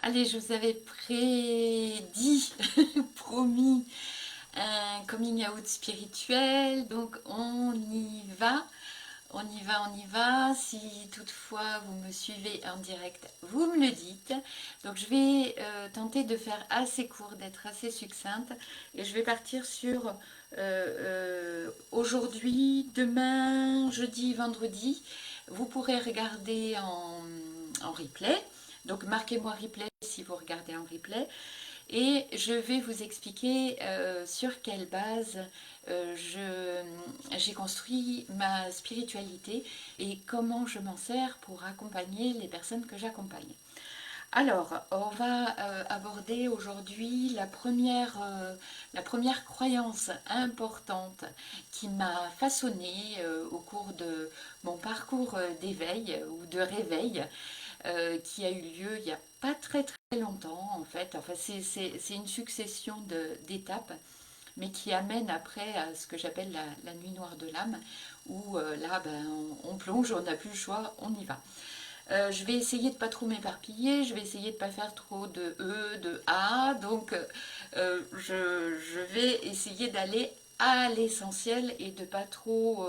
Allez, je vous avais prédit, promis un coming out spirituel, donc on y va, on y va, on y va. Si toutefois vous me suivez en direct, vous me le dites. Donc je vais tenter de faire assez court, d'être assez succincte, et je vais partir sur aujourd'hui, demain, jeudi, vendredi. Vous pourrez regarder en replay. Donc marquez-moi replay si vous regardez en replay. Et je vais vous expliquer sur quelle base j'ai construit ma spiritualité et comment je m'en sers pour accompagner les personnes que j'accompagne. Alors, on va aborder aujourd'hui la première croyance importante qui m'a façonnée au cours de mon parcours d'éveil ou de réveil qui a eu lieu il n'y a pas très très longtemps en fait. Enfin, c'est une succession d'étapes, mais qui amène après à ce que j'appelle la nuit noire de l'âme, où là, ben, on plonge, on n'a plus le choix, on y va. Je vais essayer de ne pas trop m'éparpiller, je vais essayer de ne pas faire trop de E, de A, donc je vais essayer d'aller à l'essentiel et de pas trop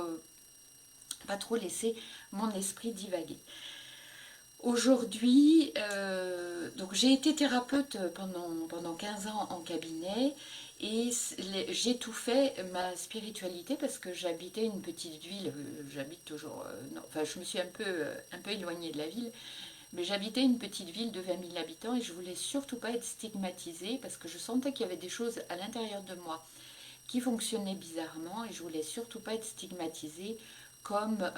laisser mon esprit divaguer. Aujourd'hui, donc j'ai été thérapeute pendant 15 ans en cabinet et j'étouffais ma spiritualité parce que j'habitais une petite ville, j'habite toujours, non, enfin je me suis un peu éloignée de la ville, mais j'habitais une petite ville de 20 000 habitants et je voulais surtout pas être stigmatisée parce que je sentais qu'il y avait des choses à l'intérieur de moi qui fonctionnaient bizarrement et je voulais surtout pas être stigmatisée comme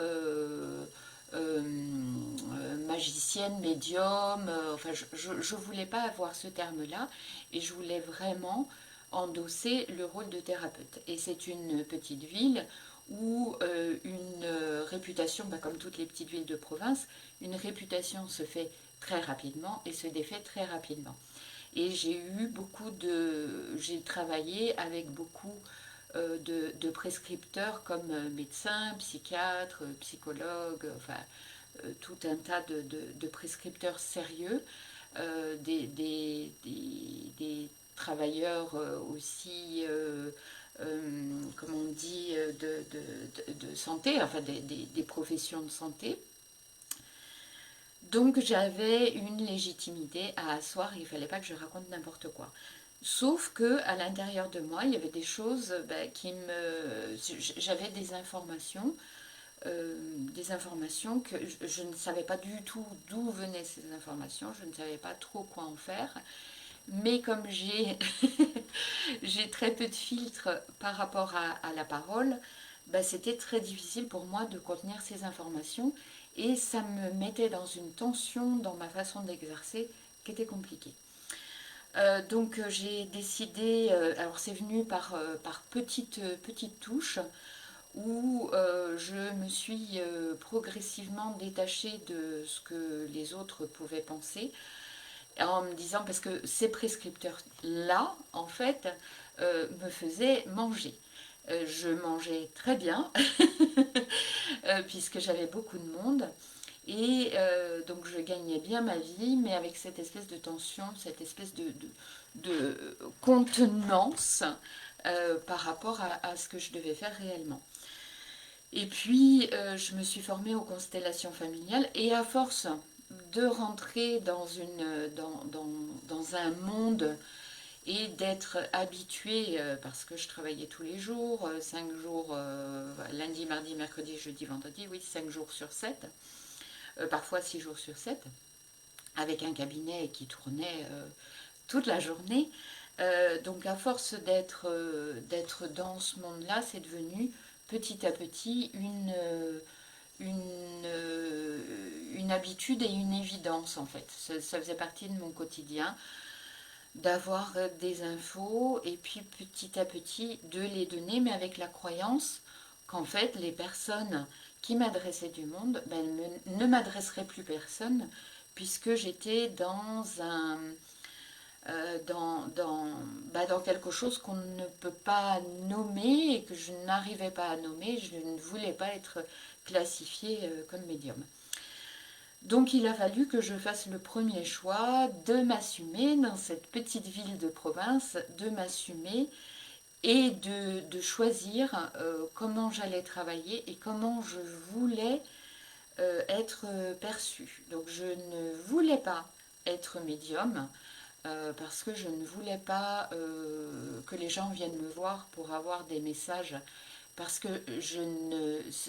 magicienne, médium, enfin je voulais pas avoir ce terme-là et je voulais vraiment endosser le rôle de thérapeute. Et c'est une petite ville où une réputation, bah, comme toutes les petites villes de province, une réputation se fait très rapidement et se défait très rapidement. Et j'ai travaillé avec beaucoup de prescripteurs comme médecins, psychiatres, psychologues, enfin tout un tas de prescripteurs sérieux, des travailleurs aussi, comme on dit, de santé, enfin des professions de santé. Donc j'avais une légitimité à asseoir, il ne fallait pas que je raconte n'importe quoi. Sauf que à l'intérieur de moi, il y avait des choses j'avais des informations que je ne savais pas du tout d'où venaient ces informations, je ne savais pas trop quoi en faire. Mais comme j'ai j'ai très peu de filtres par rapport à la parole, bah, c'était très difficile pour moi de contenir ces informations et ça me mettait dans une tension dans ma façon d'exercer qui était compliquée. Donc j'ai décidé, alors c'est venu par petites touches, où je me suis progressivement détachée de ce que les autres pouvaient penser, en me disant, parce que ces prescripteurs-là, en fait, me faisaient manger. Je mangeais très bien, puisque j'avais beaucoup de monde. Et donc je gagnais bien ma vie, mais avec cette espèce de tension, cette espèce de contenance par rapport à ce que je devais faire réellement. Et puis je me suis formée aux constellations familiales et à force de rentrer dans un monde et d'être habituée, parce que je travaillais tous les jours, 5 jours, lundi, mardi, mercredi, jeudi, vendredi, oui, 5 jours sur 7, parfois 6 jours sur 7, avec un cabinet qui tournait toute la journée. Donc à force d'être dans ce monde-là, c'est devenu petit à petit une habitude et une évidence en fait. Ça faisait partie de mon quotidien d'avoir des infos et puis petit à petit de les donner, mais avec la croyance qu'en fait les personnes qui m'adressaient du monde ne m'adresseraient plus personne puisque j'étais dans quelque chose qu'on ne peut pas nommer et que je n'arrivais pas à nommer. Je ne voulais pas être classifiée comme médium. Donc il a fallu que je fasse le premier choix de m'assumer dans cette petite ville de province, de m'assumer et de choisir comment j'allais travailler et comment je voulais être perçue. Donc je ne voulais pas être médium parce que je ne voulais pas que les gens viennent me voir pour avoir des messages parce que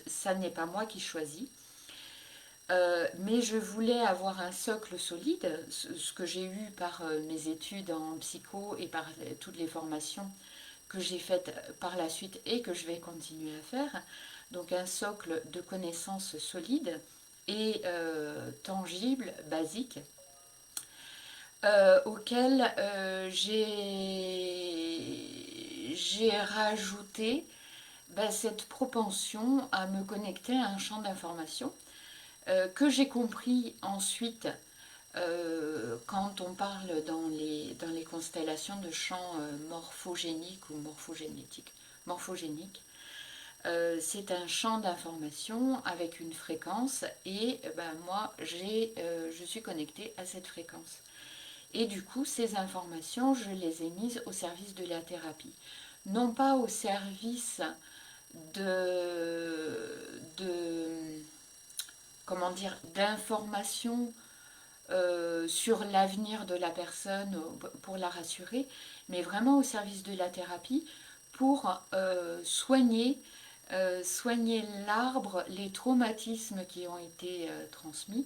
ça n'est pas moi qui choisis. Mais je voulais avoir un socle solide, ce que j'ai eu par mes études en psycho et par toutes les formations que j'ai faites par la suite et que je vais continuer à faire. Donc un socle de connaissances solides et tangibles, basiques, auquel j'ai rajouté cette propension à me connecter à un champ d'information que j'ai compris ensuite quand on parle dans les constellations de champs morphogéniques ou morphogénétiques. Morphogéniques, c'est un champ d'information avec une fréquence et moi je suis connectée à cette fréquence. Et du coup, ces informations, je les ai mises au service de la thérapie. Non pas au service de comment dire, d'informations sur l'avenir de la personne pour la rassurer, mais vraiment au service de la thérapie pour soigner l'arbre, les traumatismes qui ont été transmis.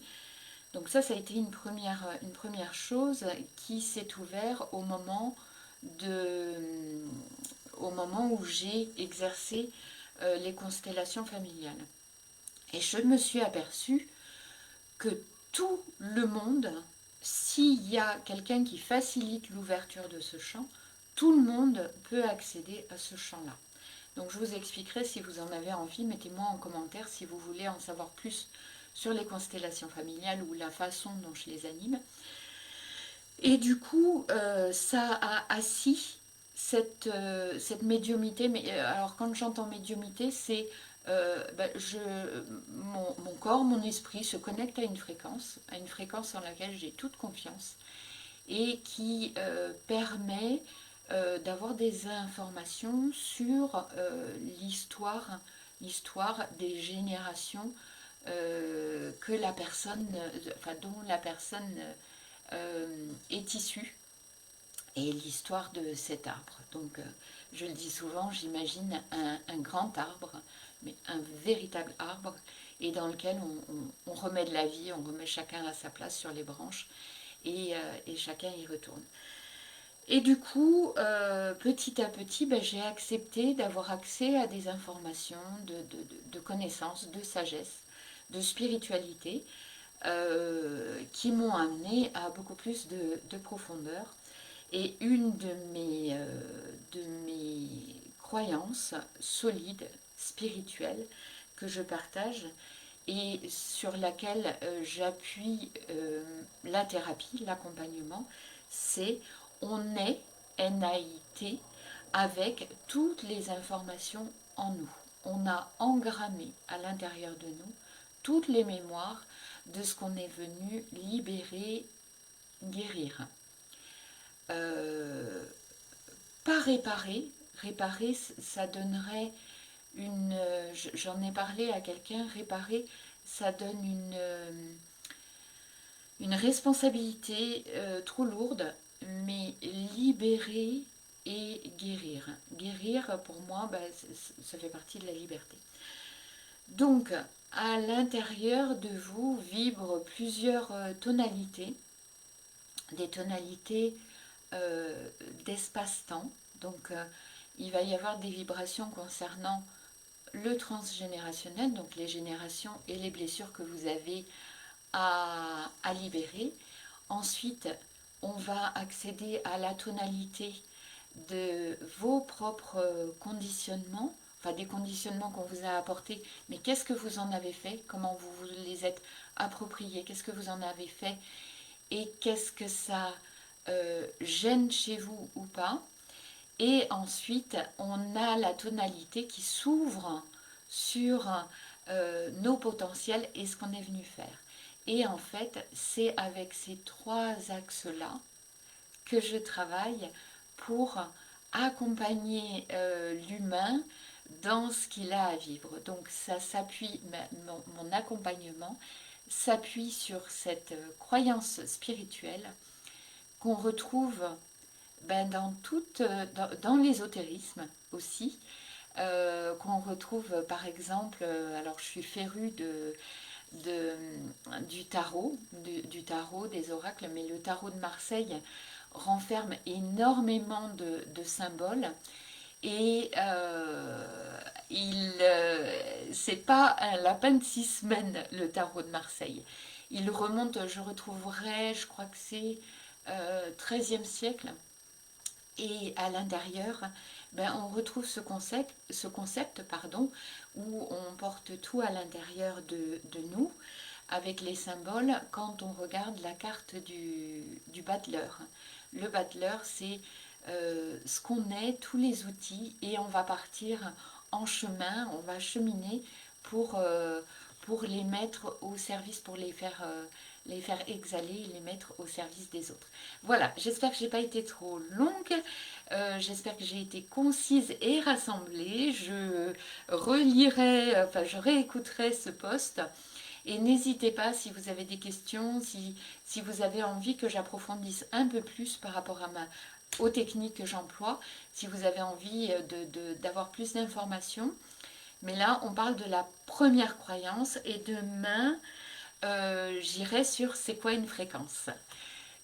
Donc ça a été une première chose qui s'est ouverte au moment où j'ai exercé les constellations familiales. Et je me suis aperçue que tout le monde, s'il y a quelqu'un qui facilite l'ouverture de ce champ, tout le monde peut accéder à ce champ-là. Donc je vous expliquerai si vous en avez envie, mettez-moi en commentaire si vous voulez en savoir plus sur les constellations familiales ou la façon dont je les anime. Et du coup, ça a assis cette médiumité. Mais alors quand j'entends médiumité, c'est mon corps, mon esprit se connecte à une fréquence en laquelle j'ai toute confiance et qui permet d'avoir des informations sur l'histoire des générations que la personne, dont la personne est issue et l'histoire de cet arbre. Donc, je le dis souvent, j'imagine un grand arbre, mais un véritable arbre, et dans lequel on remet de la vie, on remet chacun à sa place sur les branches, et chacun y retourne. Et du coup, petit à petit, j'ai accepté d'avoir accès à des informations, de connaissances, de sagesse, de spiritualité, qui m'ont amené à beaucoup plus de profondeur. Et une de mes croyances solides, spirituelles, que je partage et sur laquelle j'appuie la thérapie, l'accompagnement, c'est on est NAIT avec toutes les informations en nous. On a engrammé à l'intérieur de nous toutes les mémoires de ce qu'on est venu libérer, guérir. Pas réparer, ça donnerait j'en ai parlé à quelqu'un, réparer, ça donne une responsabilité trop lourde, mais libérer et guérir. Guérir, pour moi, ça fait partie de la liberté. Donc, à l'intérieur de vous vibrent plusieurs tonalités, des tonalités d'espace-temps. Donc, il va y avoir des vibrations concernant le transgénérationnel, donc les générations et les blessures que vous avez à libérer. Ensuite, on va accéder à la tonalité de vos propres conditionnements, enfin des conditionnements qu'on vous a apportés, mais qu'est-ce que vous en avez fait, comment vous vous les êtes appropriés, qu'est-ce que vous en avez fait et qu'est-ce que ça gêne chez vous ou pas. Et ensuite, on a la tonalité qui s'ouvre sur nos potentiels et ce qu'on est venu faire. Et en fait, c'est avec ces trois axes-là que je travaille pour accompagner l'humain dans ce qu'il a à vivre. Donc ça s'appuie, mon accompagnement s'appuie sur cette croyance spirituelle qu'on retrouve dans l'ésotérisme aussi, qu'on retrouve par exemple, alors je suis férue de, du tarot, du tarot, des oracles, mais le tarot de Marseille renferme énormément de symboles et c'est pas un lapin de 6 semaines le tarot de Marseille. Il remonte, je retrouverai, je crois que c'est 13e siècle. Et à l'intérieur, on retrouve ce concept où on porte tout à l'intérieur de nous, avec les symboles, quand on regarde la carte du battleur. Le battleur, c'est ce qu'on est, tous les outils, et on va partir en chemin, on va cheminer pour les mettre au service, pour les faire exhaler et les mettre au service des autres. Voilà, j'espère que je n'ai pas été trop longue, j'espère que j'ai été concise et rassemblée. Je relirai, enfin je réécouterai ce post. Et n'hésitez pas si vous avez des questions, si vous avez envie que j'approfondisse un peu plus par rapport aux techniques que j'emploie, si vous avez envie d'avoir plus d'informations. Mais là, on parle de la première croyance et demain, j'irai sur c'est quoi une fréquence.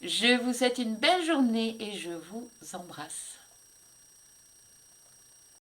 Je vous souhaite une belle journée et je vous embrasse.